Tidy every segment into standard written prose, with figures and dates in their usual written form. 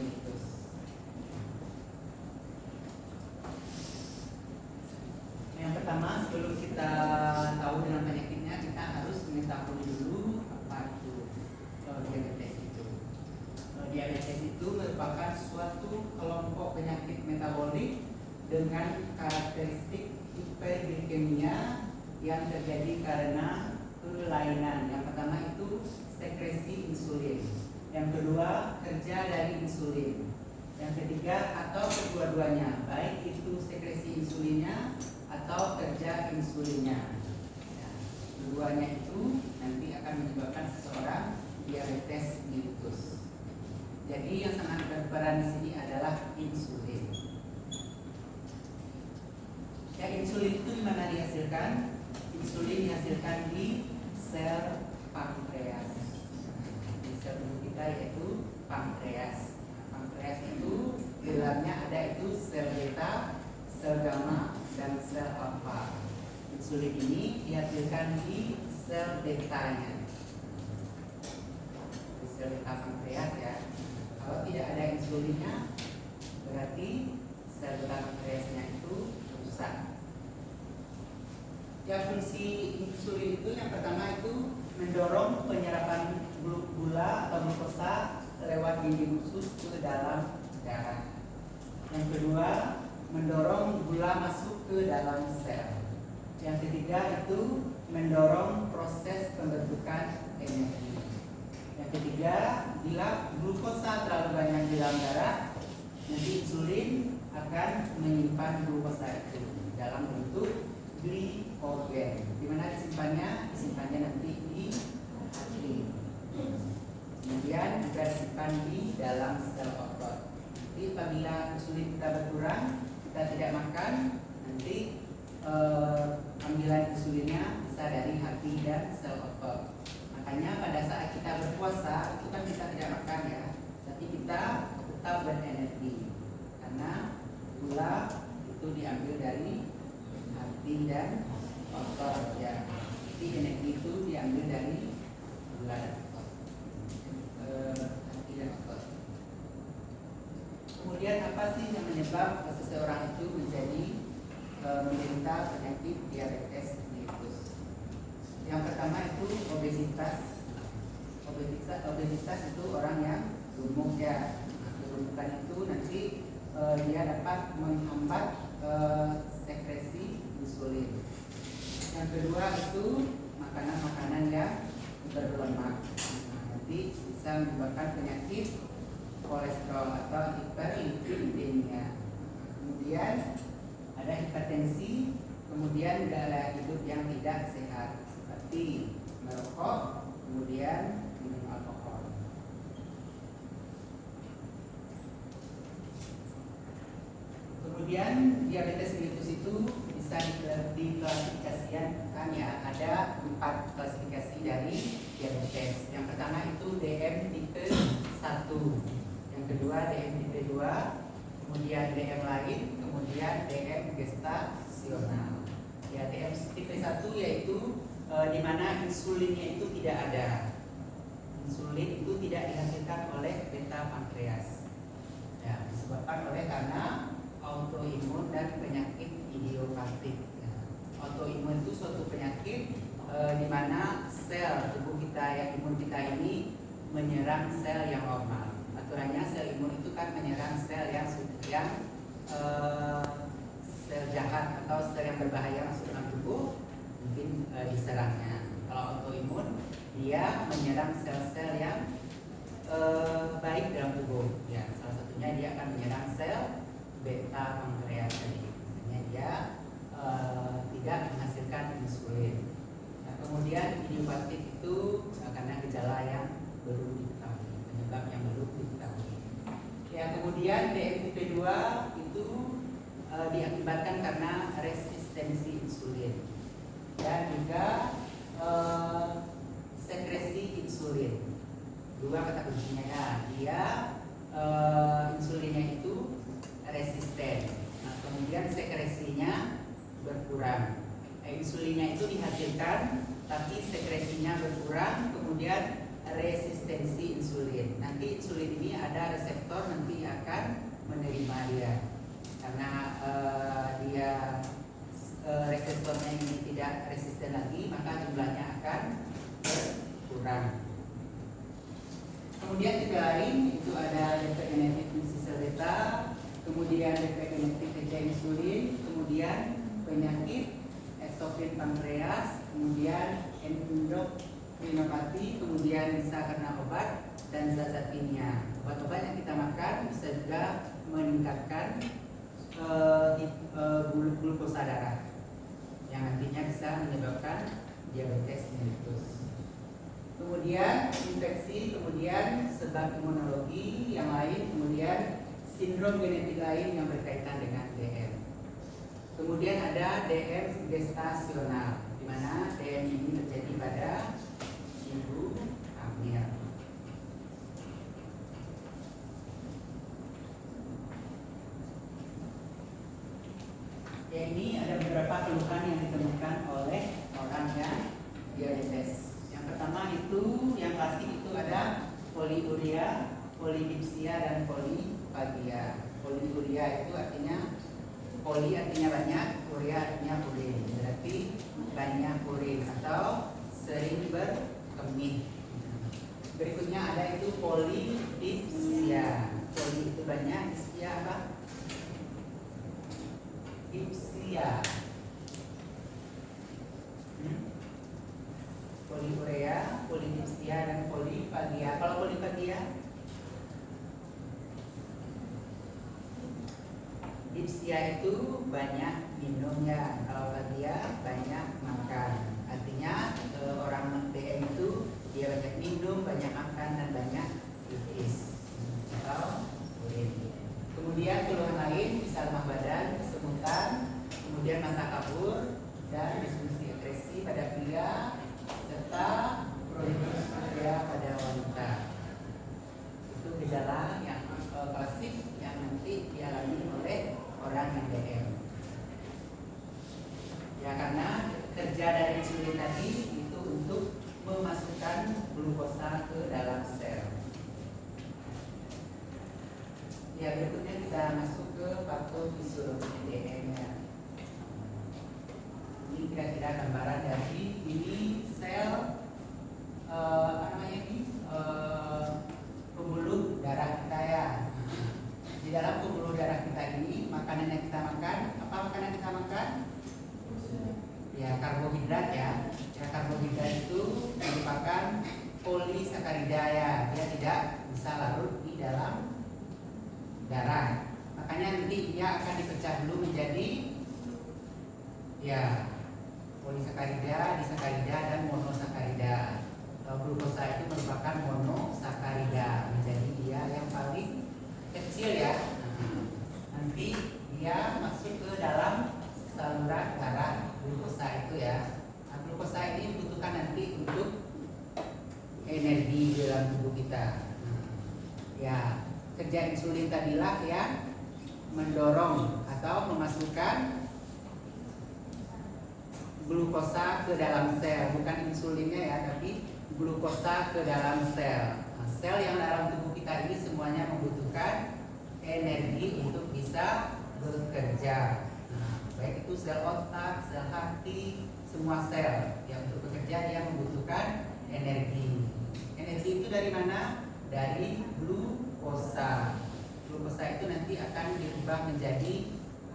mellitus. Yang pertama, sebelum kita tahu dengan penyakitnya, kita harus mengetahui dulu apa itu diabetes itu. Diabetes itu merupakan suatu kelompok penyakit metabolik dengan karakteristik hiperglikemia yang terjadi karena kelainan. Yang pertama itu sekresi insulin. Yang kedua, kerja dari insulin. Yang ketiga, atau kedua-duanya, baik itu sekresi insulinnya atau kerja insulinnya. Ya, keduanya itu nanti akan menyebabkan seseorang diabetes mellitus. Jadi yang sangat berperan di sini adalah insulin. Ya, insulin itu di mana dihasilkan? Insulin dihasilkan di sel pankreas. Di sel tubuh kita yaitu pankreas. Pankreas itu di dalamnya ada itu sel beta, sel gamma, dan sel alfa. Insulin ini dihasilkan di sel betanya. Di sel beta pankreas ya. Kalau tidak ada insulinnya, berarti sel beta pankreasnya itu rusak. Ya, fungsi insulin itu yang pertama itu mendorong penyerapan gula atau glukosa lewat dinding usus ke dalam darah. Yang kedua, mendorong gula masuk ke dalam sel. Yang ketiga itu mendorong proses pembentukan energi. Yang ketiga, bila glukosa terlalu banyak di dalam darah, nanti insulin akan menyimpan glukosa itu dalam bentuk glikogen. Di mana disimpannya? Disimpannya nanti di hati. Kemudian juga disimpan di dalam sel otot. Jadi apabila insulin kita berkurang, kita tidak makan, nanti ambilan insulinnya bisa dari hati dan sel otot. Makanya pada saat kita berpuasa itu kan kita tidak makan ya, tapi kita tetap berenergi karena gula itu diambil dari hati dan otot ya. Jadi energi itu diambil dari gula dan otot. Hati dan otot. Kemudian apa sih yang menyebab seseorang itu menjadi menderita penyakit diabetes mellitus? Yang pertama itu obesitas. Obesitas itu orang yang gemuk ya. Kegemukan itu nanti dia dapat menghambat sekresi insulin. Yang kedua itu makanan-makanan yang berlemak. Nanti bisa menyebabkan penyakit kolesterol atau hiperlipidemia. Kemudian ada hipertensi, kemudian gaya hidup yang tidak sehat seperti merokok, kemudian minum alkohol. Kemudian diabetes mellitus itu bisa diklasifikasikan ya, ada 4 klasifikasi dari diabetes. Yang pertama itu DM tipe 1, yang kedua DM tipe 2, kemudian DM lain, kemudian DM gestasional. Ya, DM tipe 1 yaitu di mana insulinnya itu tidak ada. Insulin itu tidak dihasilkan oleh beta pankreas. Ya, disebabkan oleh karena autoimun dan penyakit idiopatik. Ya. Autoimun itu suatu penyakit di mana sel tubuh kita yang imun kita ini menyerang sel yang normal. Aturannya sel imun itu kan menyerang sel yang sel jahat atau sel yang berbahaya masuk dalam tubuh, mungkin diserangnya. Kalau autoimun dia menyerang sel-sel yang baik dalam tubuh. Ya, salah satunya dia akan menyerang sel beta pankreas tadi. Artinya dia tidak menghasilkan insulin. Nah, kemudian idiopatik itu karena gejala yang belum diketahui, penyebab yang belum diketahui. Ya, kemudian DM tipe 2 itu diakibatkan karena resistensi insulin dan juga sekresi insulin. Dua kata kuncinya ya, dia insulinnya itu resisten. Nah, kemudian sekresinya berkurang. Insulinnya itu dihasilkan, tapi sekresinya berkurang, kemudian resistensi insulin. Nanti insulin ini ada reseptor reseptor nanti akan menerima dia karena dia reseptornya ini tidak resisten lagi, maka jumlahnya akan berkurang. Kemudian tipe lain itu ada defek genetik sel beta, kemudian defek genetik kerja insulin, kemudian penyakit eksofrin pankreas, kemudian endokrinopati, kemudian bisa karena obat dan zat-zat kimia. Obat-obat yang kita makan bisa juga meningkatkan glukosa darah yang nantinya bisa menyebabkan diabetes mellitus. Kemudian infeksi, kemudian sebab imunologi yang lain, kemudian sindrom genetik lain yang berkaitan dengan DM. Kemudian ada DM gestasional, di mana DM ini terjadi pada ibu hamil. Ya, ini ada beberapa keluhan yang ditemukan oleh orang yang diabetes. Yang pertama itu yang klasik itu ada poliuria, polidipsia dan polifagia. Poliuria itu artinya poli artinya banyak, uria artinya urin. Berarti banyak urin atau sering berkemih. Berikutnya ada itu polidipsia. Poli itu banyak, dipsia apa? Dipsia. Poliuria, polidipsia dan polifagia. Kalau polifagia, dipsia itu banyak minumnya, kalau fagia banyak makan. Artinya orang DM itu dia banyak minum, banyak makan dan banyak pipis atau urin. Kemudian keluhan lain bisa lemah badan, kesemutan, kemudian mata kabur dan disfungsi ekresi pada pria serta proliferasi pada wanita. Itu gejala yang klasik yang nanti dialami oleh orang yang DM. Ya, karena kerja dari insulin tadi itu untuk memasukkan glukosa ke dalam sel. Ya, berikutnya kita masuk ke patofisiologi DM-nya. Ini kira-kira gambaran dari ini sel pembuluh darah kita ya. Di dalam pembuluh darah kita ini makanan yang kita makan, apa makanan kita makan? Ya, karbohidrat ya. Ya, karbohidrat itu merupakan polisakarida ya. Dia tidak bisa larut di dalam darah. Makanya nanti dia akan dipecah dulu menjadi ya polisakarida, disakarida dan monosakarida. Glukosa itu merupakan monosakarida, menjadi dia yang paling kecil ya. Nanti dia masuk ke dalam saluran darah glukosa itu ya. Nah, glukosa ini dibutuhkan nanti untuk energi dalam tubuh kita. Ya, kerja insulin tadilah yang mendorong atau memasukkan glukosa ke dalam sel, bukan insulinnya ya, tapi glukosa ke dalam sel. Nah, sel yang dalam tubuh kita ini semuanya membutuhkan energi untuk bisa bekerja. Nah, baik itu sel otak, sel hati, semua sel yang untuk bekerja dia membutuhkan energi. Energi itu dari mana? Dari glukosa. Glukosa itu nanti akan diubah menjadi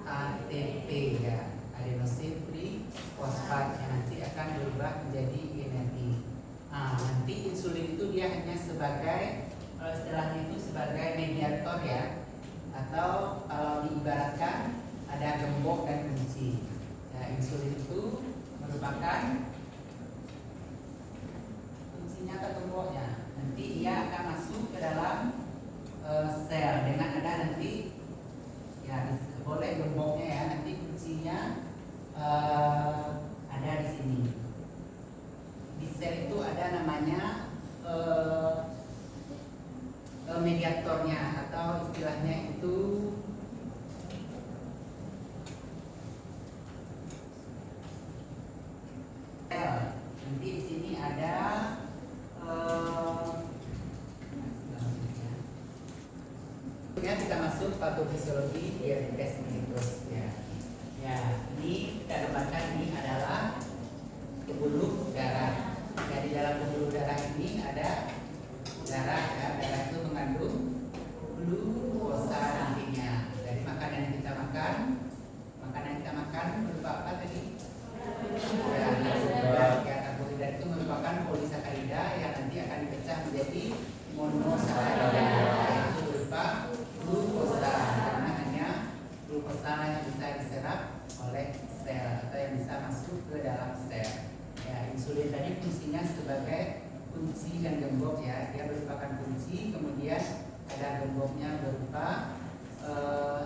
ATP ya, adenosine trifosfat, yang nanti akan berubah menjadi energi. Nah, nanti insulin itu dia hanya sebagai istilahnya itu sebagai mediator ya, atau kalau diibaratkan ada gembok dan kunci. Ya, insulin itu merupakan kuncinya atau gemboknya. Nanti dia akan masuk ke dalam sel dengan ada nanti ya boleh gemboknya ya, nanti kuncinya ada di sini. Di sel itu ada namanya mediatornya atau istilahnya itu sel. Nanti di sini ada Kita masuk patofisiologi diabetes mellitus ya. Ya, ini kita gambarkan ini adalah pembuluh darah. Ya, di dalam pembuluh darah ini ada darah ya. Darah itu mengandung glukosa nantinya. Dari makanan yang kita makan, berupa apa tadi? Ya, karbohidrat itu merupakan polisakarida yang nanti akan dipecah menjadi monosakarida yaitu berupa glukosa, karena hanya glukosa yang bisa diserap oleh sel atau yang bisa masuk ke dalam sel. Ya, insulin tadi fungsinya sebagai kunci dan gembok ya, dia merupakan kunci, kemudian ada gemboknya berupa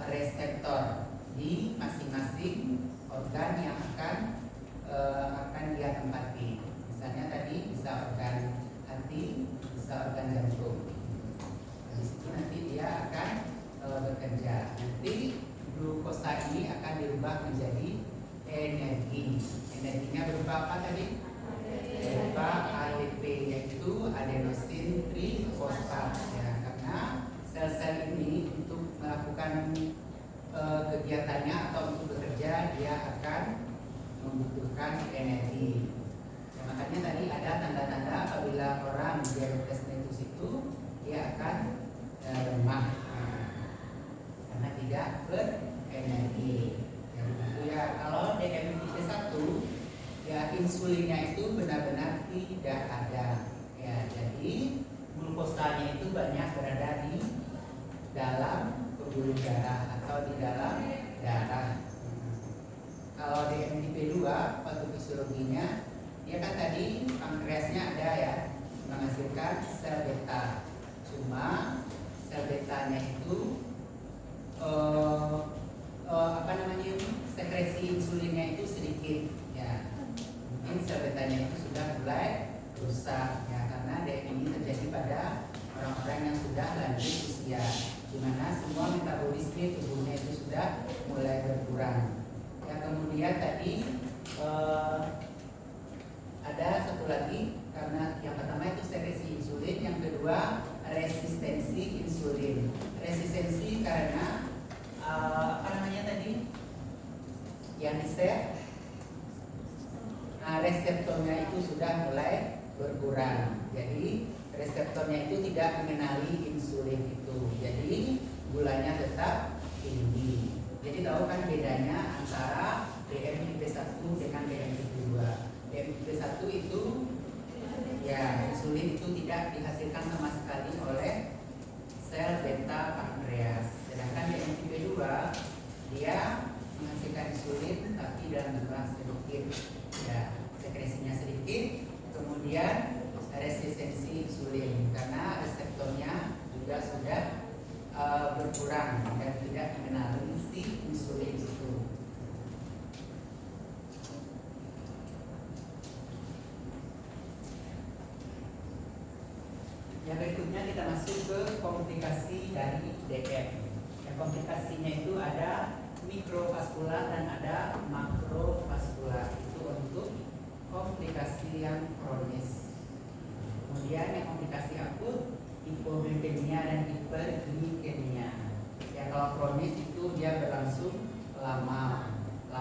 reseptor di masing-masing organ yang akan dia tempati. Misalnya tadi bisa organ hati, bisa organ jantung. Di situ nanti dia akan bekerja. Nanti glukosa ini akan dirubah menjadi energi. Energinya berupa apa tadi? Berupa ATP, yaitu adenosin trifosfat. Ya, karena sel-sel ini untuk melakukan kegiatannya atau untuk bekerja dia akan membutuhkan energi. Ya, makanya tadi ada tanda-tanda apabila orang diabetes mellitus itu dia akan lemah karena tidak berenergi. Ya, begitu ya. Kalau DM tipe 1 ya insulinnya itu benar-benar tidak ada. Ya, jadi glukosanya itu banyak berada di dalam pembuluh darah atau di dalam darah. Kalau DM tipe 2 patofisiologinya dia kan tadi pankreasnya ada ya, menghasilkan sel beta. Cuma sel betanya itu sekresi insulinnya itu sedikit ya. Mungkin sel betanya itu sudah mulai rusak ya, karena DM ini terjadi pada orang-orang yang sudah lanjut usia, di mana semua metabolisme tubuhnya itu sudah mulai berkurang. Ya, kemudian tadi ada satu lagi, karena yang pertama itu sekresi insulin, yang kedua resistensi insulin. Resistensi karena yang di sel, reseptornya itu sudah mulai berkurang. Jadi reseptornya itu tidak mengenali insulin itu. Jadi gulanya tetap tinggi. Jadi tahu kan bedanya antara DM tipe 1 dengan DM tipe 2. DM tipe 1 itu ya insulin itu tidak dihasilkan sama sekali oleh sel beta pankreas. Sedangkan DM tipe 2 dia menghasilkan insulin tapi dalam jumlah sedikit. Ya, sekresinya sedikit, kemudian resistensi insulin karena reseptornya juga sudah berkurang dan tidak mengenali si insulin itu. Yang berikutnya kita masuk ke komplikasi dari DM. Yang komplikasinya itu ada mikrovaskular dan ada makrovaskular. Itu untuk komplikasi yang kronis. Kemudian yang komplikasi akut, hipoglikemia dan hiperglikemia. Ya, kalau kronis itu dia berlangsung lama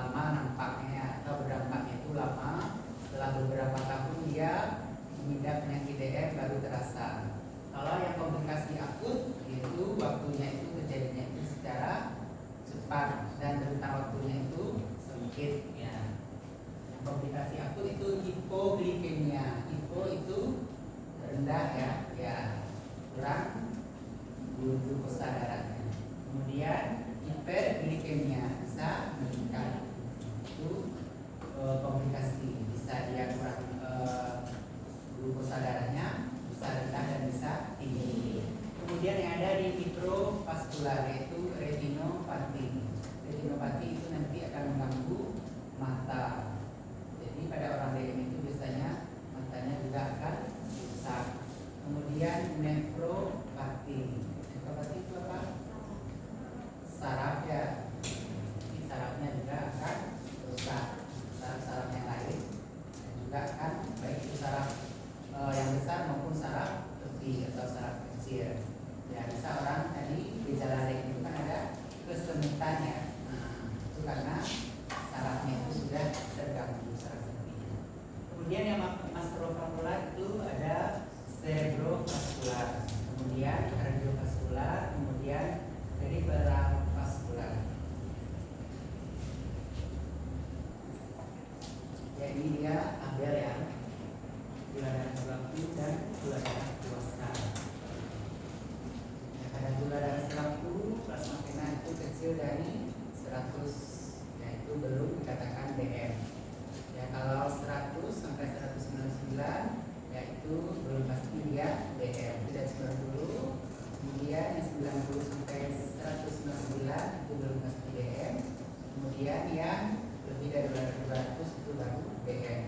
nampaknya atau berdampaknya itu lama. Setelah beberapa tahun dia mengidap penyakit DM baru terasa. Kalau yang komplikasi akut itu waktunya itu terjadinya itu secara cepat dan rentang waktunya itu sempit ya. Yang komplikasi akut itu hipoglikemia. Hipo itu rendah ya, kurang glukosa darahnya. Kemudian hiperglikemia bisa meningkat, itu komplikasi, bisa dia kurang glukosa darahnya, bisa rendah dan bisa tinggi. Kemudian yang ada di mikrovaskular yaitu retinopati. Retinopati itu nanti akan mengganggu mata. Jadi pada orang DM itu biasanya matanya juga akan rusak. Kemudian nefropati. Nefropati itu apa? Saraf ya. Jadi sarafnya juga akan rusak. Saraf-saraf yang lain juga akan, baik itu saraf yang besar maupun saraf kecil atau saraf kecil. Ya, bisa orang tadi gejalanya 100, yaitu belum dikatakan DM. Ya, kalau 100 sampai 199 yaitu belum pasti dia DM. Tidak 90. Kemudian yang 90 sampai 199 itu belum pasti DM. Kemudian yang lebih dari 200 itu baru DM.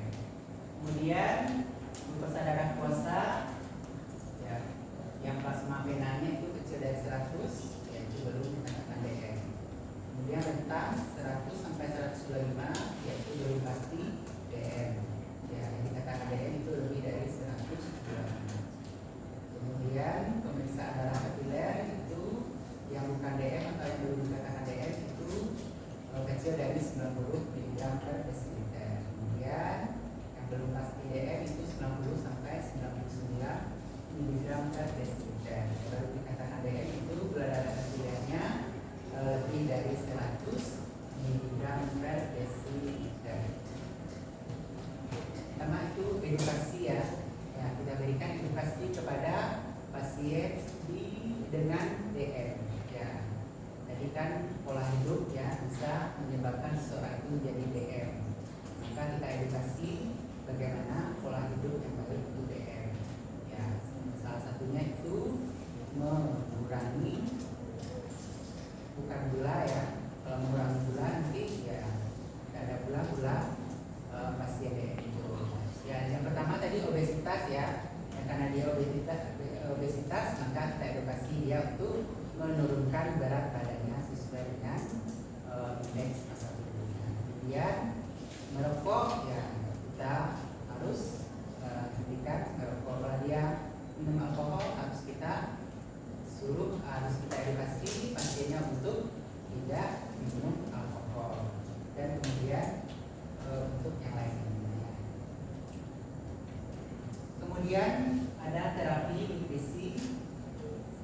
Kemudian glukosa darah puasa, ya, yang plasma venanya itu kecil dari 100, yaitu belum dikatakan DM. Kemudian rentang 100 sampai 125 yaitu belum pasti DM. Ya, yang dikatakan DM itu lebih dari 125. Kemudian pemeriksaan darah kapiler itu yang bukan DM atau yang belum dikatakan DM itu kecil dari 90 mg per desiliter. Kemudian yang belum pasti DM itu 90 sampai 99 mg per desiliter. Baru dikatakan DM itu gula darah kapilernya lebih dari 100 mg per desiliter. Pertama itu edukasi ya. Ya, kita berikan edukasi kepada pasien dengan DM. Ya, jadi kan pola hidup ya bisa menyebabkan seseorang itu menjadi DM. Maka kita edukasi bagaimana pola hidup yang baik itu DM. Ya, salah satunya itu mengurangi bukan gula ya. Kalau mengurangi gula nanti ya tidak ada gula pasien DM itu. Ya, yang pertama tadi obesitas ya. Karena dia obesitas maka kita edukasi dia untuk menurunkan berat badannya sesuai dengan indeks massa tubuhnya. Kemudian merokok ya kita harus hentikan merokok. Kalau dia minum alkohol harus kita edukasi pasiennya untuk tidak minum alkohol. Dan kemudian untuk yang lainnya. Kemudian ada terapi nutrisi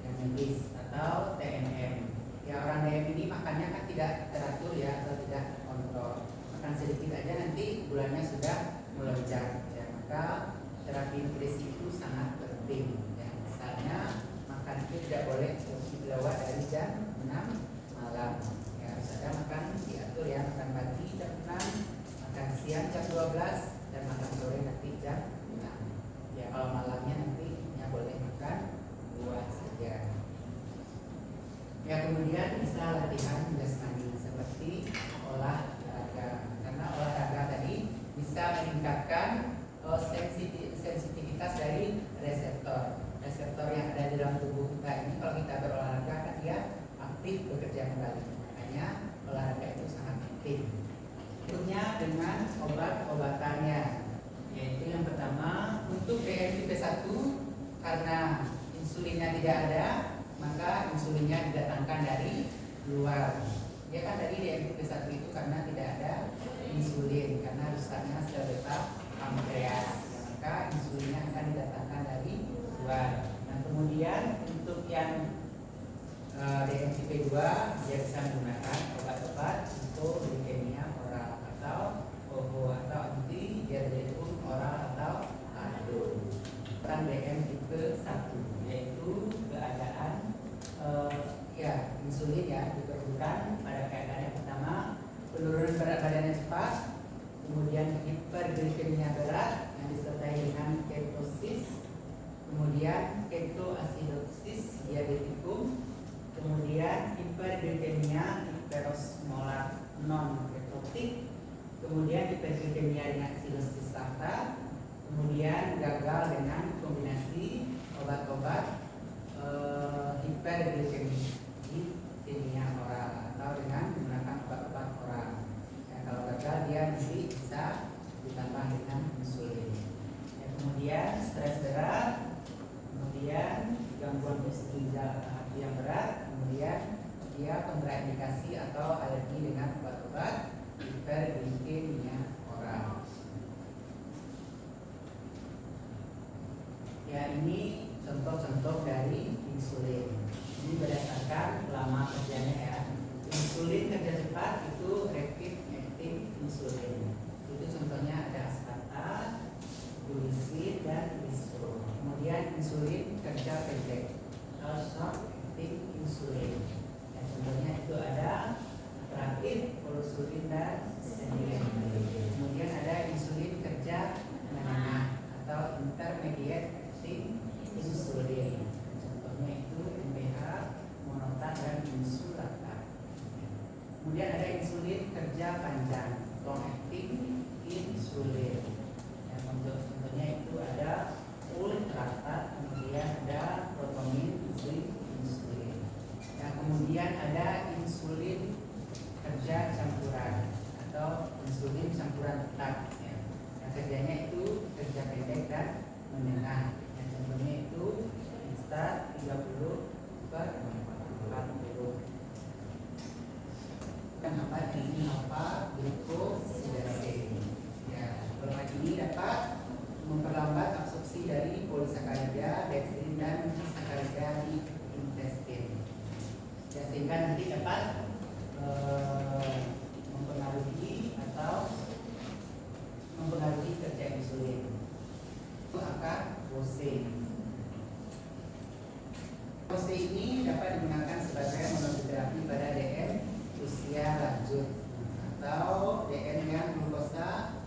yang medis atau TNM. Ya, orang DM ini makannya kan tidak teratur ya atau tidak kontrol. Makan sedikit aja nanti gulanya sudah melonjak. Ya, maka terapi nutrisi itu sangat penting. Ya, misalnya makan itu tidak boleh lebih lewat dari jam 6 malam. Ya, harus ada makan diatur ya, makan pagi jam 6, makan siang jam 12 dan makan sore nanti jam 6. Ya, kalau malamnya nanti ya boleh makan buah saja. Ya, kemudian bisa latihan jasmani seperti olahraga. Karena olahraga tadi bisa meningkatkan sensitivitas dari reseptor yang ada di dalam tubuh kita ini. Kalau kita berolahraga kan dia aktif bekerja kembali. Makanya olahraga itu sangat penting. Berikutnya dengan obat-obatannya. Yaitu yang pertama untuk DM tipe 1 karena insulinnya tidak ada maka insulinnya didatangkan dari luar. Ya kan tadi DM tipe 1 itu karena tidak ada insulin karena rusaknya sel beta pankreas. Ya, maka insulinnya akan didatangkan dari luar. Nah, kemudian untuk yang DM tipe 2 dia bisa menggunakan obat-obat untuk leukemia oral atau OVO atau anti diabetes oral atau ADO. Peran DM tipe 1 yaitu keadaan ya insulin ya diperlukan pada keadaan yang pertama penurunan berat badan yang cepat, kemudian hiperglikemia berat yang disertai dengan ketosis, kemudian ketoasidosis diabetikum, kemudian hiperglikemia hiperosmolar non ketotik, kemudian hiperglikemia dengan acidosis laktat, kemudian gagal dengan kombinasi obat-obat hiperglikemia oral atau dengan menggunakan obat-obat oral. Ya, kalau gagal dia nanti bisa ditambah dengan insulin. Ya, kemudian stres berat, kemudian gangguan ginjal hati yang berat, kemudian dia kontraindikasi atau alergi dengan obat-obat hiperglikemia oral. Ya, ini contoh-contoh dari insulin. Ini berdasarkan lama kerjanya ya. Insulin kerja cepat itu rapid acting insulin. Itu contohnya ada aspartat, glulisin dan glycerol. Kemudian insulin kerja pendek, short acting insulin. Ya, contohnya itu ada rapid Kemudian ada insulin kerja panjang, long acting insulin. Yang contohnya itu ada ultratat, kemudian ada protonin insulin. Yang kemudian ada insulin kerja campuran atau insulin campuran tetap. Ya. Yang kerjanya itu kerja pendek dan menengah. Yang contohnya itu instat 30/40. Yang apa ini apa glukosidase. Ya, hormon ini dapat memperlambat absorpsi dari polisakarida, dekstrin dan sakarida di intestin. Ya, sehingga nanti dapat mempengaruhi atau mempengaruhi kerja insulin. Itu akan Bose. Bose ini dapat digunakan sebagai monoterapi pada DM usia lanjut atau DM yang glukosa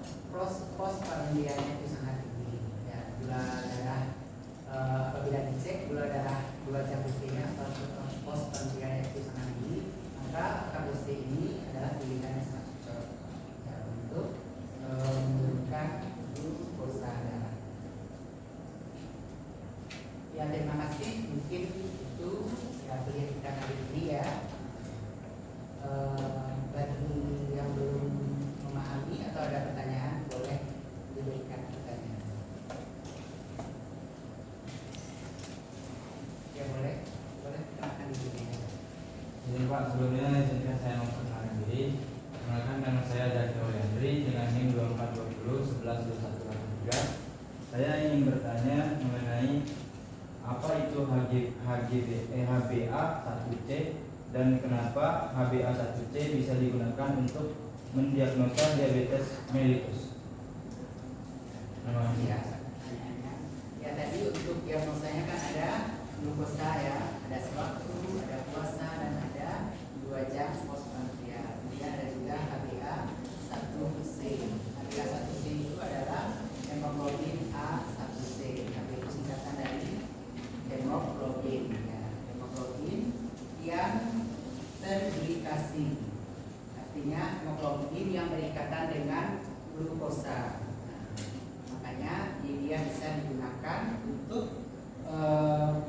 postprandialnya itu sangat tinggi. Ya, gula darah apabila dicek gula darah gula putihnya atau postprandialnya itu sangat tinggi, maka KBC ini adalah pilihan yang sangat cocok ya, untuk menurunkan glukosa darah. Ya, terima kasih. Mungkin itu ya kuliah kita kali ini ya. Bagi yang belum memahami atau ada pertanyaan, boleh diberikan pertanyaan. Ya boleh silakan diberikan. Jadi Pak, sebelumnya izinkan saya memperkenalkan diri. Perkenalkan, nama saya Zakir Yandri dengan NIM 2420112183. Saya ingin bertanya mengenai apa itu HbA1c dan kenapa HbA1c bisa digunakan untuk mendiagnosa diabetes mellitus. Ya, ya tadi untuk diagnosanya kan ada glukosa ya, ada sewaktu, ada puasa dan ada 2 jam postprandial. Kemudian ada juga HbA1c. HbA1c itu adalah hemoglobin A1c. Itu singkatan dari hemoglobin ya. Hemoglobin yang terglikasi, artinya hemoglobin yang berikatan dengan glukosa. Nah, makanya dia bisa digunakan untuk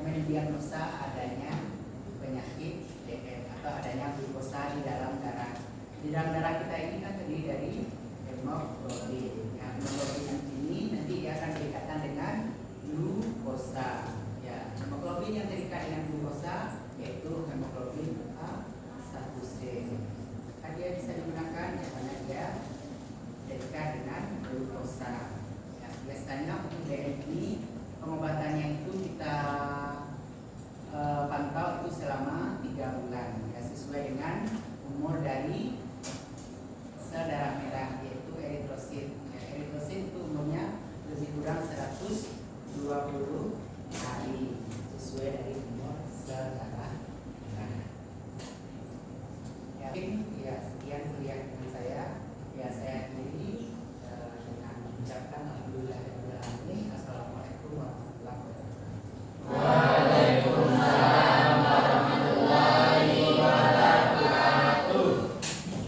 mendiagnosa adanya penyakit DM atau adanya glukosa di dalam darah. Di dalam darah kita ini kan terdiri dari hemoglobin. Ya, hemoglobin ini nanti dia akan berikatan dengan glukosa. Ya, hemoglobin yang terikat dengan glukosa yaitu hemoglobin A1c. Maka dia bisa digunakan karena dia terikat dengan glukosa. Ya, biasanya untuk DM ini pengobatannya itu kita pantau itu selama 3 bulan ya, sesuai dengan umur dari sel darah merah yaitu eritrosit. Ya, eritrosit itu umurnya lebih kurang 120 hari sesuai dari umur sel darah.